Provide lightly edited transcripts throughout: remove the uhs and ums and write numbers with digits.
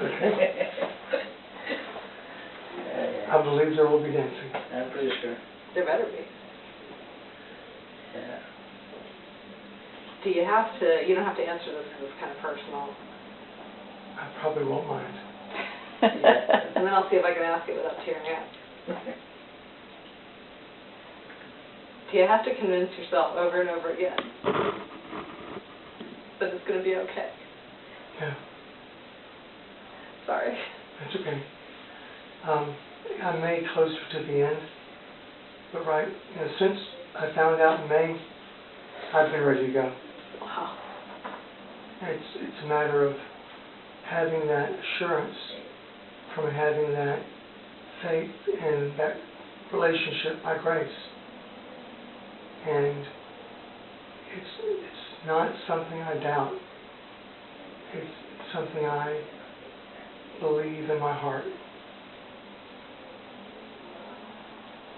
Okay. I believe there will be dancing. I'm pretty sure. There better be. Yeah. Do you have to, you don't have to answer this because it's kind of personal. I probably won't mind. And then I'll see if I can ask it without tearing up. Do you have to convince yourself over and over again that it's going to be okay? Yeah. Sorry. That's okay. I may closer to the end, but since I found out in May, I've been ready to go. Wow. It's a matter of having that assurance from having that faith and that relationship by grace. And it's not something I doubt. It's something I believe in my heart.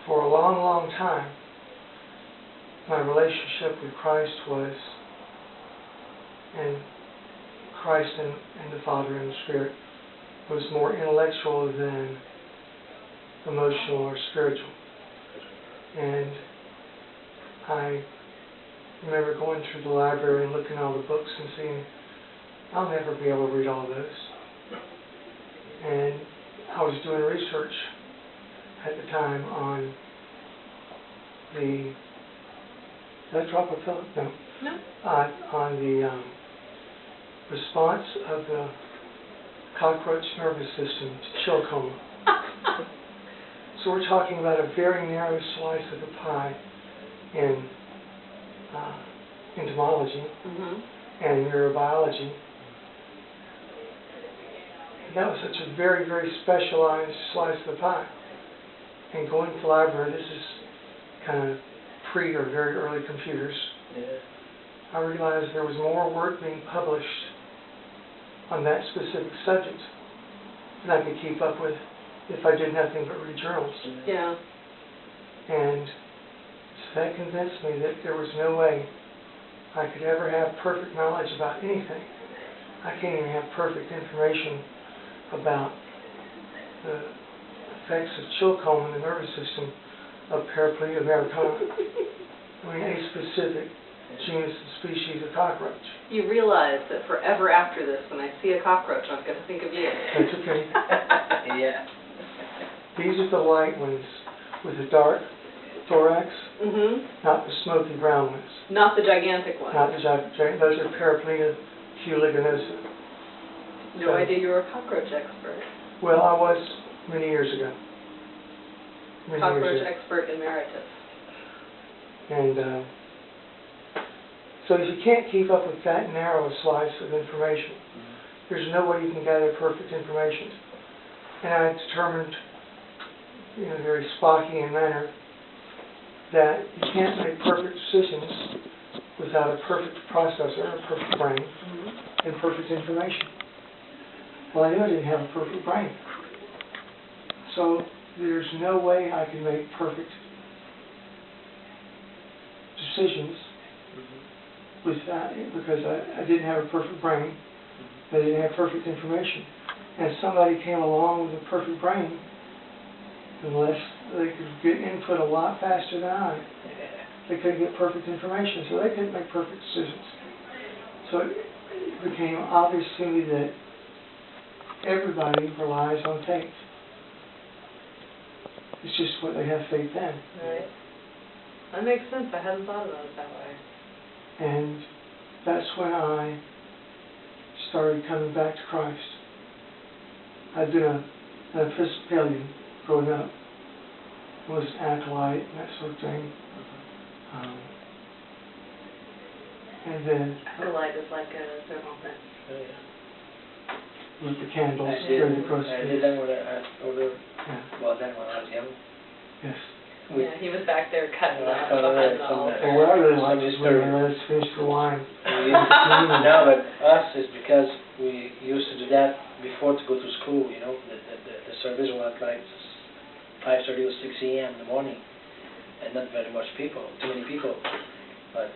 For a long, long time, my relationship with Christ was, and Christ and the Father and the Spirit, was more intellectual than emotional or spiritual. And I remember going through the library and looking at all the books and seeing, I'll never be able to read all those. And I was doing research at the time on the, did I drop a Philip? No. No. On the response of the cockroach nervous system to chill coma. So we're talking about a very narrow slice of the pie in entomology and neurobiology. And that was such a very, very specialized slice of the pie. And going to the library, this is kind of pre or very early computers. Yeah. I realized there was more work being published on that specific subject than I could keep up with if I did nothing but read journals. Yeah. And so that convinced me that there was no way I could ever have perfect knowledge about anything. I can't even have perfect information about the effects of chill coma in the nervous system of Paraplegia americana. I mean, a specific genus and species of cockroach. You realize that forever after this, when I see a cockroach, I'm going to think of you. That's okay. Yeah. These are the light ones with the dark thorax, not the smoky brown ones. Not the gigantic ones. Not the giant. Those are Paraplegia culiginosa. No idea you were a cockroach expert. Well, I was many years ago. Cockroach expert emeritus. And so if you can't keep up with that narrow a slice of information, there's no way you can gather perfect information. And I determined, in a very Spockian manner, that you can't make perfect decisions without a perfect processor, a perfect brain, and perfect information. Well, I knew I didn't have a perfect brain. So there's no way I can make perfect decisions with that, because I didn't have a perfect brain. I didn't have perfect information. And if somebody came along with a perfect brain, unless they could get input a lot faster than I, they couldn't get perfect information, so they couldn't make perfect decisions. So it became obvious to me that everybody relies on faith. It's just what they have faith in. Right. That makes sense. I hadn't thought about it that way. And that's when I started coming back to Christ. I'd been an Episcopalian growing up. I was an acolyte and that sort of thing. And then Acolyte is like a thermal thing. Oh, yeah. with the candles I did, during the I crucifix. did that when Yeah. then when I was young. Yes. Yeah, he was back there cutting up Oh, behind the some- altar. Well, what I really like Some is when history. they let us finish the wine. No, but us is because we used to do that before to go to school, you know. The service was like 5:30 or 6 a.m. in the morning, and not very much people, too many people. But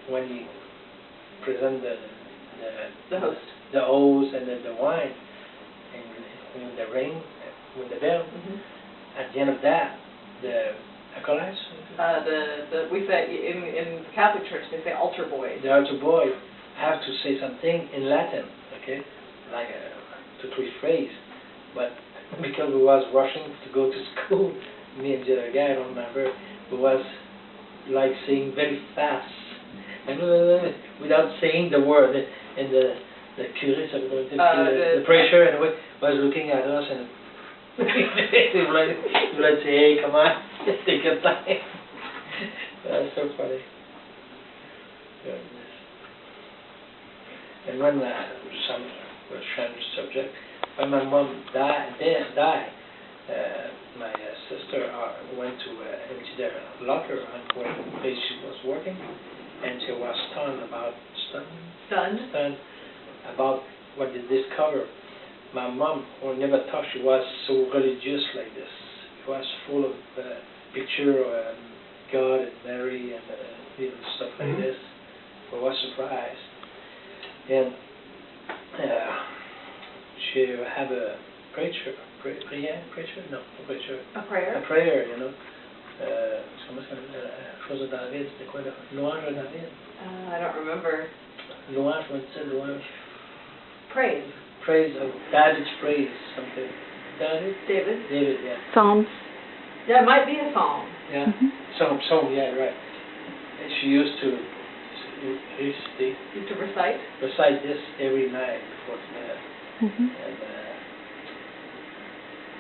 when you present The host. the hose and the wine, and when the ring, with the bell. At the end of that, the acolytes, We say, in the Catholic Church, they say altar boys. the altar boy, have to say something in Latin, okay, like a 2-3 phrase. But because we was rushing to go to school, me and the other guy, I don't remember, we was like saying very fast, and without saying the word, and the curé, the preacher, and was looking at us, and he would say, hey, come on, take your time. That's so funny. Goodness. And when we'll change the subject, when my mom died, my sister went to empty the locker on where the place she was working, and she was stunned about what they discovered. My mom never thought she was so religious like this. It was full of picture of God and Mary and stuff like this. I was surprised. And she had a preacher, no, a preacher. A prayer? A prayer, you know. Comment ça s'appelle? Chose de David, c'était quoi là? Louange de David? I don't remember. Louange, comment tu dis louange? Praise. Praise of David's praise, something. David, yeah. Psalms. Yeah, it might be a psalm. Yeah, psalm, yeah, right. And she used to recite this every night before bed. And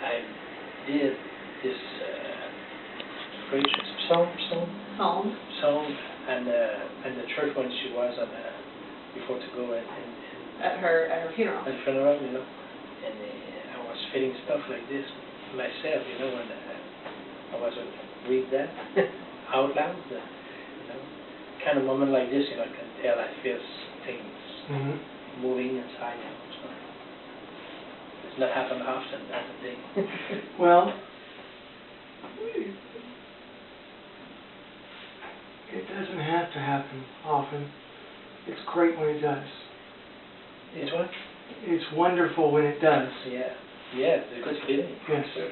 I did this preaching psalm, and the church when she was on before to go and at her funeral. At funeral, you know, and I was feeling stuff like this myself, you know, when I was read that out loud, you know, kind of moment like this, you know, I can tell I feel things moving inside, you know. So it's not happened often, that's the thing. Well, it doesn't have to happen often. It's great when it does. It's what? It's wonderful when it does. Yeah, it's a good feeling. Yes. Sure.